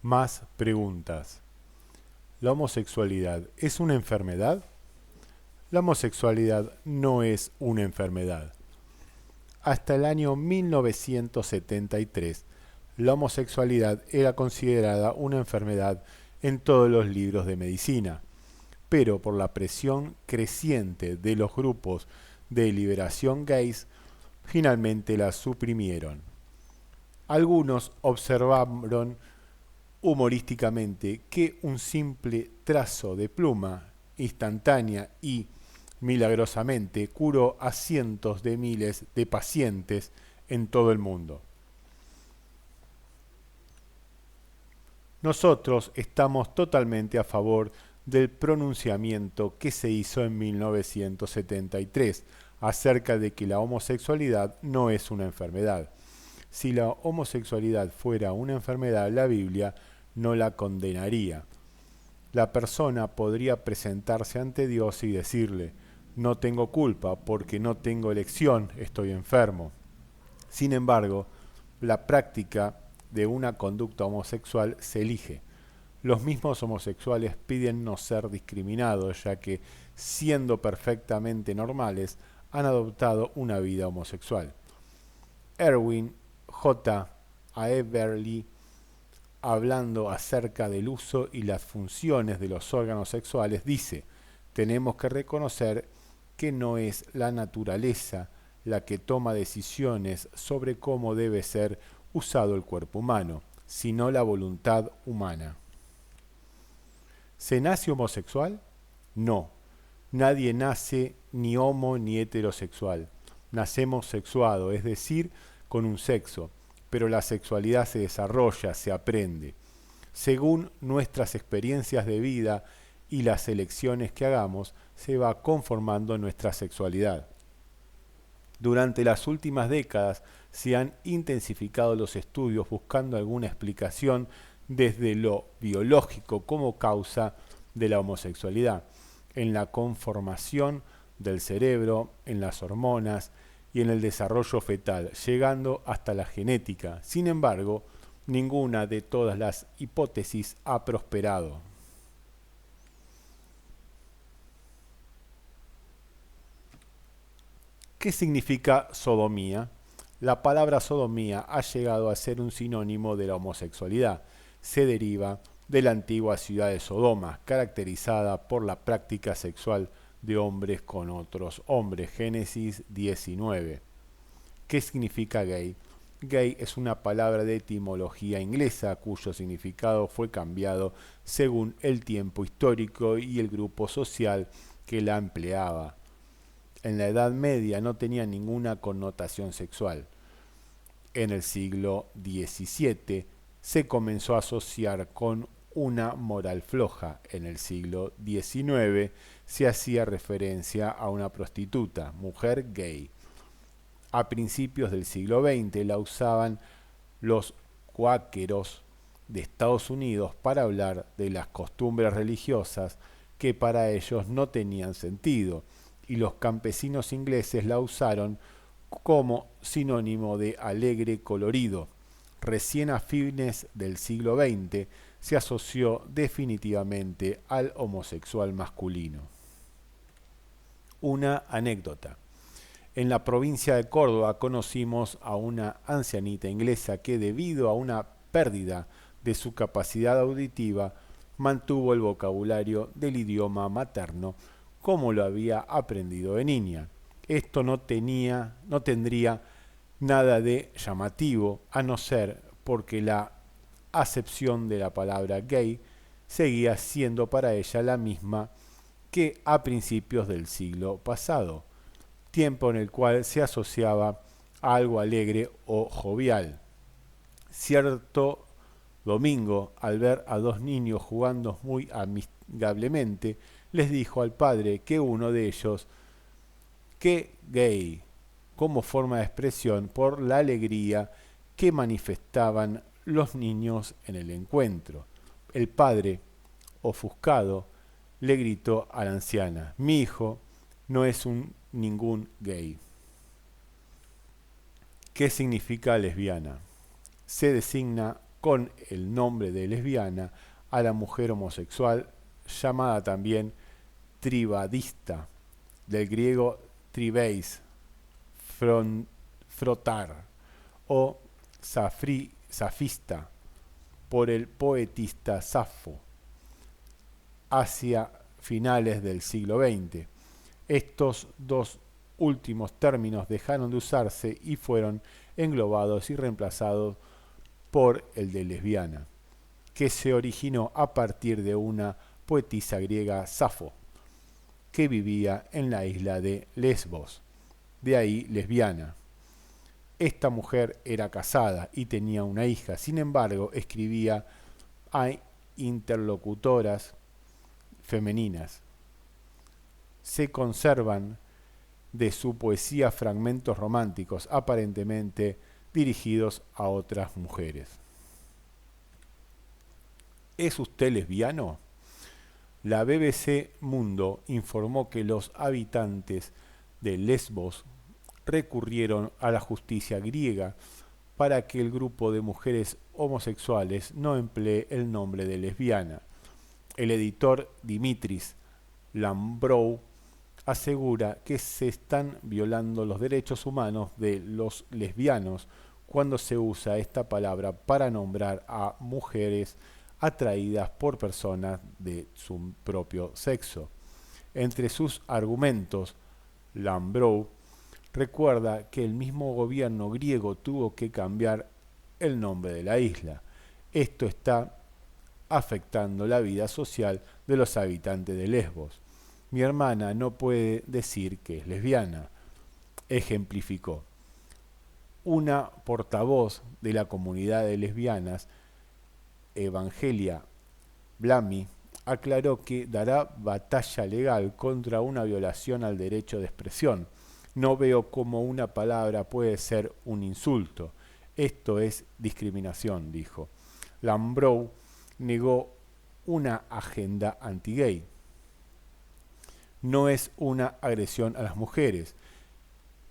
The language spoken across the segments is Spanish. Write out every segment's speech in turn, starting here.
Más preguntas. ¿La homosexualidad es una enfermedad? La homosexualidad no es una enfermedad. Hasta el año 1973, la homosexualidad era considerada una enfermedad en todos los libros de medicina, pero por la presión creciente de los grupos de liberación gays, finalmente la suprimieron. Algunos observaron humorísticamente que un simple trazo de pluma instantánea y milagrosamente curó a cientos de miles de pacientes en todo el mundo. Nosotros estamos totalmente a favor del pronunciamiento que se hizo en 1973 acerca de que la homosexualidad no es una enfermedad. Si la homosexualidad fuera una enfermedad, la Biblia no la condenaría. La persona podría presentarse ante Dios y decirle, no tengo culpa porque no tengo elección, estoy enfermo. Sin embargo, la práctica de una conducta homosexual se elige. Los mismos homosexuales piden no ser discriminados, ya que, siendo perfectamente normales, han adoptado una vida homosexual. Erwin J. Aeberly, hablando acerca del uso y las funciones de los órganos sexuales, dice, tenemos que reconocer que no es la naturaleza la que toma decisiones sobre cómo debe ser usado el cuerpo humano, sino la voluntad humana. ¿Se nace homosexual? No. Nadie nace ni homo ni heterosexual. Nacemos sexuado, es decir, con un sexo, pero la sexualidad se desarrolla, se aprende. Según nuestras experiencias de vida y las elecciones que hagamos, se va conformando nuestra sexualidad. Durante las últimas décadas se han intensificado los estudios buscando alguna explicación desde lo biológico como causa de la homosexualidad, en la conformación del cerebro, en las hormonas y en el desarrollo fetal, llegando hasta la genética. Sin embargo, ninguna de todas las hipótesis ha prosperado. ¿Qué significa sodomía? La palabra sodomía ha llegado a ser un sinónimo de la homosexualidad. Se deriva de la antigua ciudad de Sodoma, caracterizada por la práctica sexual de hombres con otros hombres. Génesis 19. ¿Qué significa gay? Gay es una palabra de etimología inglesa cuyo significado fue cambiado según el tiempo histórico y el grupo social que la empleaba. En la Edad Media no tenía ninguna connotación sexual. En el siglo XVII se comenzó a asociar con una moral floja. En el siglo XIX se hacía referencia a una prostituta, mujer gay. A principios del siglo XX la usaban los cuáqueros de Estados Unidos para hablar de las costumbres religiosas que para ellos no tenían sentido, y los campesinos ingleses la usaron como sinónimo de alegre colorido. Recién a fines del siglo XX se asoció definitivamente al homosexual masculino. Una anécdota. En la provincia de Córdoba conocimos a una ancianita inglesa que, debido a una pérdida de su capacidad auditiva, mantuvo el vocabulario del idioma materno como lo había aprendido de niña. Esto no tendría nada de llamativo, a no ser porque la acepción de la palabra gay seguía siendo para ella la misma que a principios del siglo pasado, tiempo en el cual se asociaba a algo alegre o jovial. Cierto domingo, al ver a dos niños jugando muy amigablemente, les dijo al padre que uno de ellos, que gay, como forma de expresión por la alegría que manifestaban los niños en el encuentro. El padre, ofuscado, le gritó a la anciana, mi hijo no es ningún gay. ¿Qué significa lesbiana? Se designa con el nombre de lesbiana a la mujer homosexual, llamada también tribadista, del griego tribeis, frotar, o safista, por el poetista Safo, hacia finales del siglo XX. Estos dos últimos términos dejaron de usarse y fueron englobados y reemplazados por el de lesbiana, que se originó a partir de una poetisa griega, Safo, que vivía en la isla de Lesbos, de ahí lesbiana. Esta mujer era casada y tenía una hija, sin embargo escribía a interlocutoras femeninas. Se conservan de su poesía fragmentos románticos, aparentemente dirigidos a otras mujeres. ¿Es usted lesbiano? La BBC Mundo informó que los habitantes de Lesbos recurrieron a la justicia griega para que el grupo de mujeres homosexuales no emplee el nombre de lesbiana. El editor Dimitris Lambrou asegura que se están violando los derechos humanos de los lesbianos cuando se usa esta palabra para nombrar a mujeres atraídas por personas de su propio sexo. Entre sus argumentos, Lambrou recuerda que el mismo gobierno griego tuvo que cambiar el nombre de la isla. Esto está afectando la vida social de los habitantes de Lesbos. Mi hermana no puede decir que es lesbiana, ejemplificó. Una portavoz de la comunidad de lesbianas, Evangelia Blami, aclaró que dará batalla legal contra una violación al derecho de expresión. No veo cómo una palabra puede ser un insulto. Esto es discriminación, dijo. Lambrou negó una agenda anti-gay. No es una agresión a las mujeres.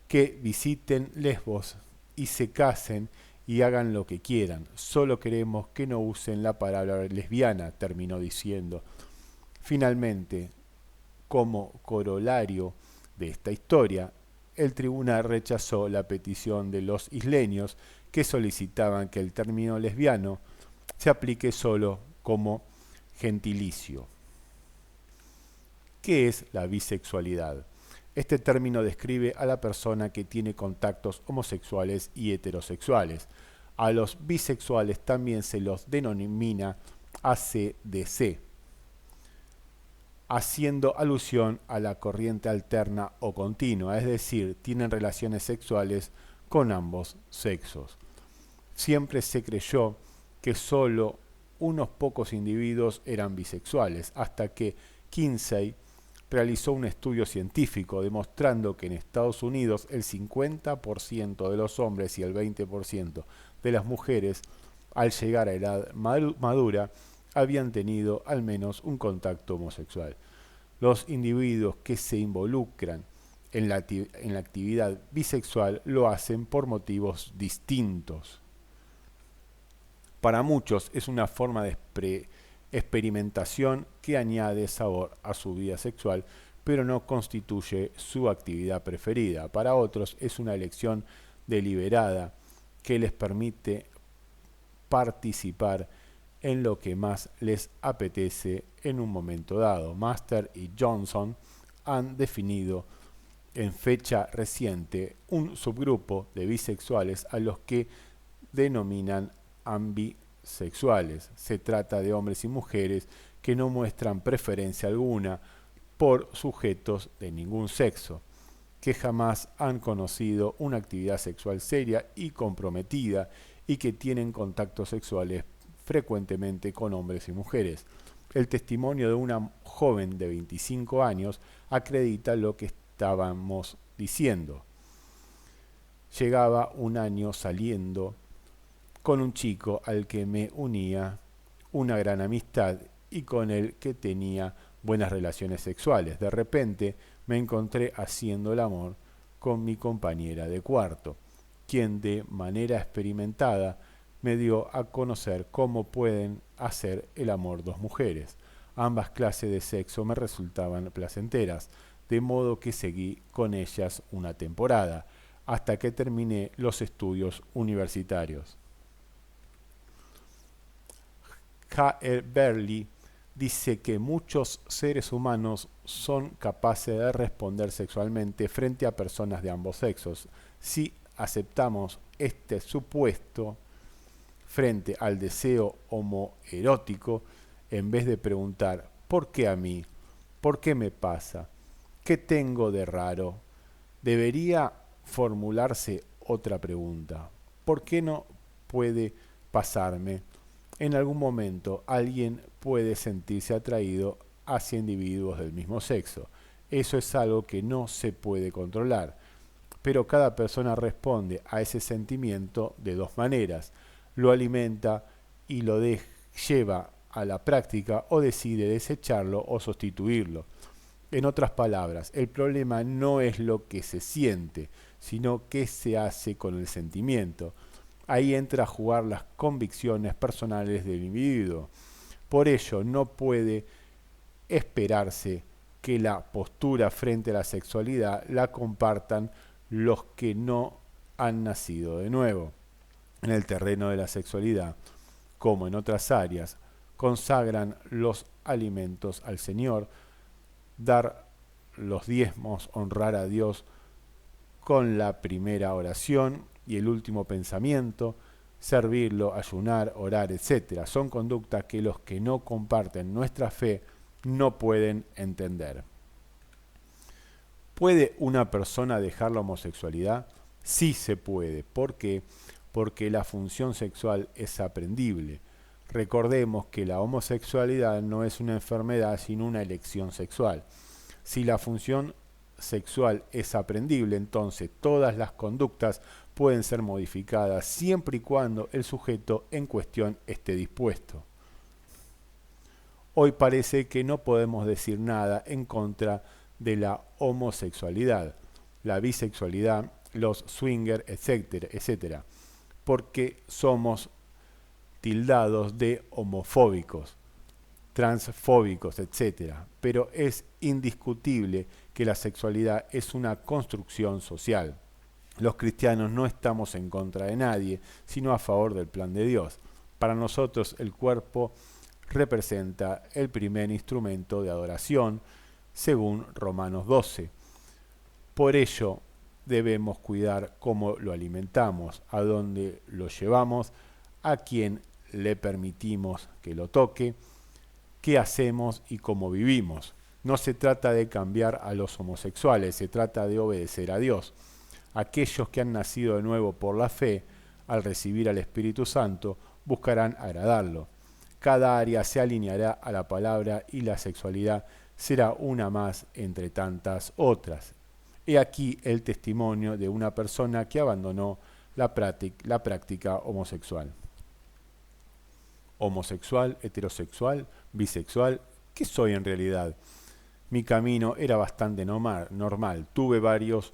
Que visiten Lesbos y se casen y hagan lo que quieran. Solo queremos que no usen la palabra lesbiana, terminó diciendo. Finalmente, como corolario de esta historia, el tribunal rechazó la petición de los isleños que solicitaban que el término lesbiano se aplique solo como gentilicio. ¿Qué es la bisexualidad? Este término describe a la persona que tiene contactos homosexuales y heterosexuales. A los bisexuales también se los denomina ACDC, haciendo alusión a la corriente alterna o continua, es decir, tienen relaciones sexuales con ambos sexos. Siempre se creyó que solo unos pocos individuos eran bisexuales, hasta que Kinsey realizó un estudio científico demostrando que en Estados Unidos el 50% de los hombres y el 20% de las mujeres, al llegar a edad madura, habían tenido al menos un contacto homosexual. Los individuos que se involucran en la actividad bisexual lo hacen por motivos distintos. Para muchos es una forma de experimentación que añade sabor a su vida sexual, pero no constituye su actividad preferida. Para otros es una elección deliberada que les permite participar en lo que más les apetece en un momento dado. Master y Johnson han definido en fecha reciente un subgrupo de bisexuales a los que denominan ambisexuales. Se trata de hombres y mujeres que no muestran preferencia alguna por sujetos de ningún sexo, que jamás han conocido una actividad sexual seria y comprometida y que tienen contactos sexuales frecuentemente con hombres y mujeres. El testimonio de una joven de 25 años acredita lo que estábamos diciendo. Llegaba un año saliendo con un chico al que me unía una gran amistad y con el que tenía buenas relaciones sexuales. De repente me encontré haciendo el amor con mi compañera de cuarto, quien de manera experimentada me dio a conocer cómo pueden hacer el amor dos mujeres. Ambas clases de sexo me resultaban placenteras, de modo que seguí con ellas una temporada, hasta que terminé los estudios universitarios. H.R. Berley dice que muchos seres humanos son capaces de responder sexualmente frente a personas de ambos sexos. Si aceptamos este supuesto frente al deseo homoerótico, en vez de preguntar ¿por qué a mí? ¿Por qué me pasa? ¿Qué tengo de raro? Debería formularse otra pregunta. ¿Por qué no puede pasarme? En algún momento alguien puede sentirse atraído hacia individuos del mismo sexo. Eso es algo que no se puede controlar, pero cada persona responde a ese sentimiento de dos maneras. Lo alimenta y lo lleva a la práctica o decide desecharlo o sustituirlo. En otras palabras, el problema no es lo que se siente, sino qué se hace con el sentimiento. Ahí entra a jugar las convicciones personales del individuo. Por ello, no puede esperarse que la postura frente a la sexualidad la compartan los que no han nacido de nuevo. En el terreno de la sexualidad, como en otras áreas, consagran los alimentos al Señor, dar los diezmos, honrar a Dios con la primera oración y el último pensamiento, servirlo, ayunar, orar, etc. Son conductas que los que no comparten nuestra fe no pueden entender. ¿Puede una persona dejar la homosexualidad? Sí se puede. ¿Por qué? Porque la función sexual es aprendible. Recordemos que la homosexualidad no es una enfermedad, sino una elección sexual. Si la función sexual es aprendible, entonces todas las conductas pueden ser modificadas siempre y cuando el sujeto en cuestión esté dispuesto. Hoy parece que no podemos decir nada en contra de la homosexualidad, la bisexualidad, los swingers, etcétera, porque somos tildados de homofóbicos, transfóbicos, etcétera. Pero es indiscutible que la sexualidad es una construcción social. Los cristianos no estamos en contra de nadie, sino a favor del plan de Dios. Para nosotros el cuerpo representa el primer instrumento de adoración, según Romanos 12. Por ello debemos cuidar cómo lo alimentamos, a dónde lo llevamos, a quién le permitimos que lo toque, qué hacemos y cómo vivimos. No se trata de cambiar a los homosexuales, se trata de obedecer a Dios. Aquellos que han nacido de nuevo por la fe, al recibir al Espíritu Santo, buscarán agradarlo. Cada área se alineará a la palabra y la sexualidad será una más entre tantas otras. He aquí el testimonio de una persona que abandonó la práctica homosexual. Homosexual, heterosexual, bisexual, ¿qué soy en realidad? Mi camino era bastante normal. Tuve varios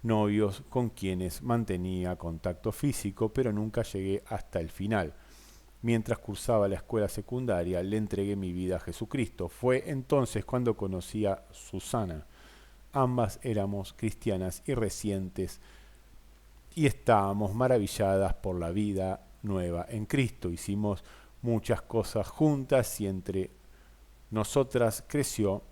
novios con quienes mantenía contacto físico, pero nunca llegué hasta el final. Mientras cursaba la escuela secundaria, le entregué mi vida a Jesucristo. Fue entonces cuando conocí a Susana. Ambas éramos cristianas y recientes y estábamos maravilladas por la vida nueva en Cristo. Hicimos muchas cosas juntas y entre nosotras creció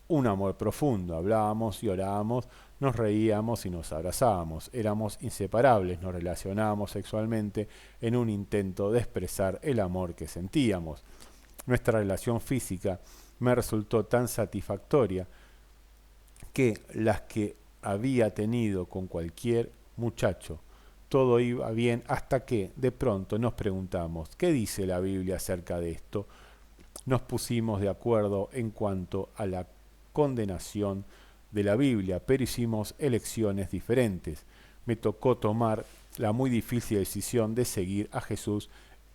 un amor profundo. Hablábamos y orábamos, nos reíamos y nos abrazábamos. Éramos inseparables, nos relacionábamos sexualmente en un intento de expresar el amor que sentíamos. Nuestra relación física me resultó tan satisfactoria que las que había tenido con cualquier muchacho. Todo iba bien hasta que de pronto nos preguntamos, ¿qué dice la Biblia acerca de esto? Nos pusimos de acuerdo en cuanto a la condenación de la Biblia, pero hicimos elecciones diferentes. Me tocó tomar la muy difícil decisión de seguir a Jesús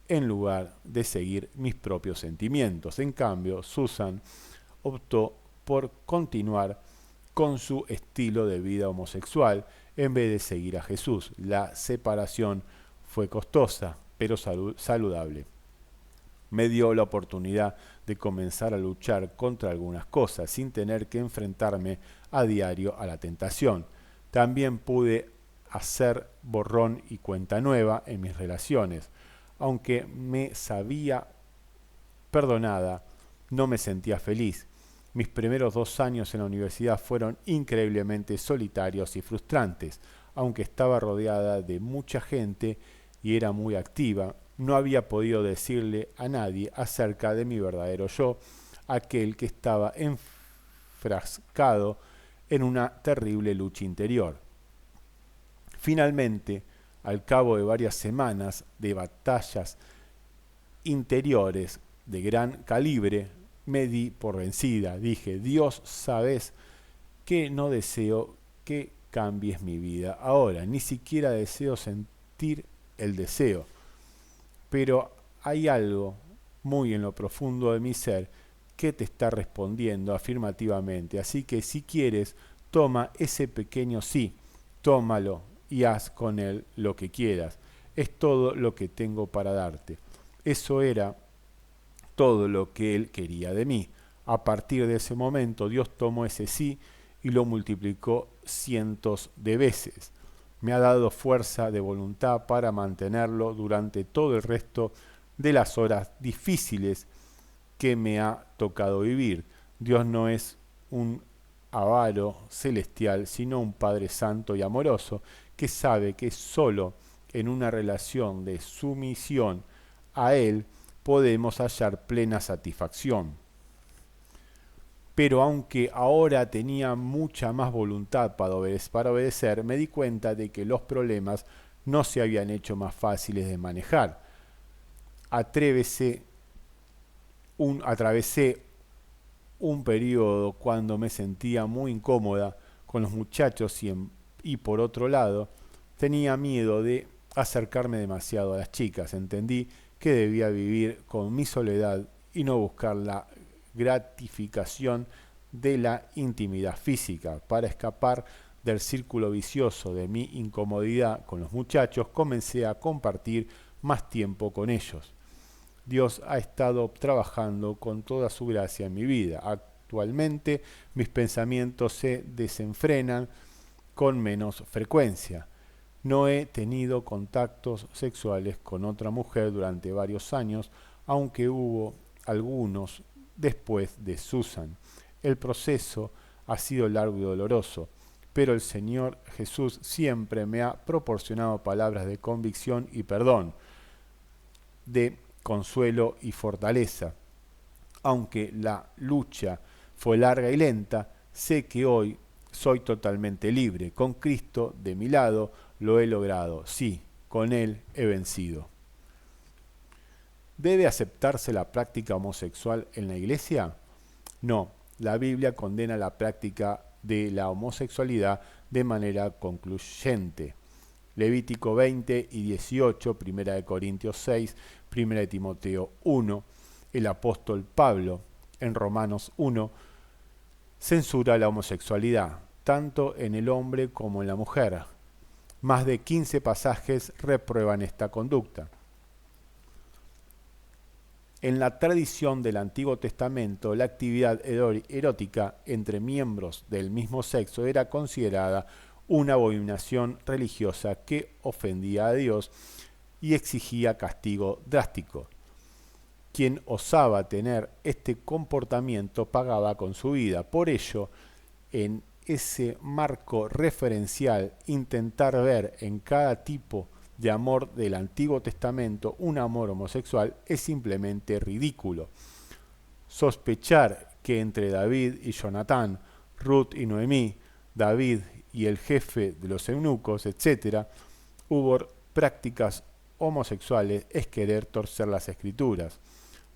en lugar de seguir mis propios sentimientos. En cambio, Susan optó por continuar con su estilo de vida homosexual en vez de seguir a Jesús. La separación fue costosa, pero saludable. Me dio la oportunidad de comenzar a luchar contra algunas cosas sin tener que enfrentarme a diario a la tentación. También pude hacer borrón y cuenta nueva en mis relaciones. Aunque me sabía perdonada, no me sentía feliz. Mis primeros 2 años en la universidad fueron increíblemente solitarios y frustrantes. Aunque estaba rodeada de mucha gente y era muy activa, no había podido decirle a nadie acerca de mi verdadero yo, aquel que estaba enfrascado en una terrible lucha interior. Finalmente, al cabo de varias semanas de batallas interiores de gran calibre, me di por vencida. Dije: Dios, sabes que no deseo que cambies mi vida ahora, ni siquiera deseo sentir el deseo. Pero hay algo muy en lo profundo de mi ser que te está respondiendo afirmativamente. Así que si quieres, toma ese pequeño sí, tómalo y haz con él lo que quieras. Es todo lo que tengo para darte. Eso era todo lo que él quería de mí. A partir de ese momento, Dios tomó ese sí y lo multiplicó cientos de veces. Me ha dado fuerza de voluntad para mantenerlo durante todo el resto de las horas difíciles que me ha tocado vivir. Dios no es un avaro celestial, sino un Padre santo y amoroso que sabe que solo en una relación de sumisión a Él podemos hallar plena satisfacción. Pero aunque ahora tenía mucha más voluntad para obedecer, me di cuenta de que los problemas no se habían hecho más fáciles de manejar. Atravesé un periodo cuando me sentía muy incómoda con los muchachos y por otro lado tenía miedo de acercarme demasiado a las chicas. Entendí que debía vivir con mi soledad y no buscar la gratificación de la intimidad física. Para escapar del círculo vicioso de mi incomodidad con los muchachos, comencé a compartir más tiempo con ellos. Dios ha estado trabajando con toda su gracia en mi vida. Actualmente mis pensamientos se desenfrenan con menos frecuencia. No he tenido contactos sexuales con otra mujer durante varios años, aunque hubo algunos después de Susan. El proceso ha sido largo y doloroso, pero el Señor Jesús siempre me ha proporcionado palabras de convicción y perdón, de consuelo y fortaleza. Aunque la lucha fue larga y lenta, sé que hoy soy totalmente libre. Con Cristo de mi lado lo he logrado. Sí, con Él he vencido. ¿Debe aceptarse la práctica homosexual en la iglesia? No, la Biblia condena la práctica de la homosexualidad de manera concluyente. Levítico 20 y 18, 1 Corintios 6, 1 Timoteo 1, el apóstol Pablo en Romanos 1 censura la homosexualidad, tanto en el hombre como en la mujer. Más de 15 pasajes reprueban esta conducta. En la tradición del Antiguo Testamento, la actividad erótica entre miembros del mismo sexo era considerada una abominación religiosa que ofendía a Dios y exigía castigo drástico. Quien osaba tener este comportamiento pagaba con su vida. Por ello, en ese marco referencial, intentar ver en cada tipo de amor del Antiguo Testamento un amor homosexual es simplemente ridículo. Sospechar que entre David y Jonatán, Ruth y Noemí, David y el jefe de los eunucos, etc., hubo prácticas homosexuales es querer torcer las escrituras.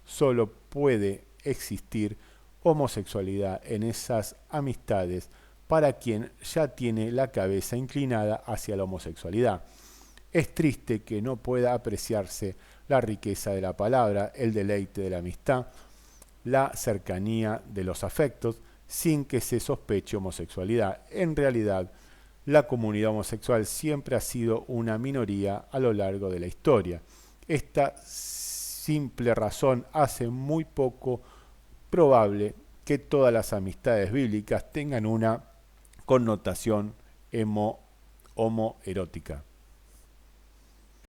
Solo puede existir homosexualidad en esas amistades para quien ya tiene la cabeza inclinada hacia la homosexualidad. Es triste que no pueda apreciarse la riqueza de la palabra, el deleite de la amistad, la cercanía de los afectos, sin que se sospeche homosexualidad. En realidad, la comunidad homosexual siempre ha sido una minoría a lo largo de la historia. Esta simple razón hace muy poco probable que todas las amistades bíblicas tengan una connotación homoerótica.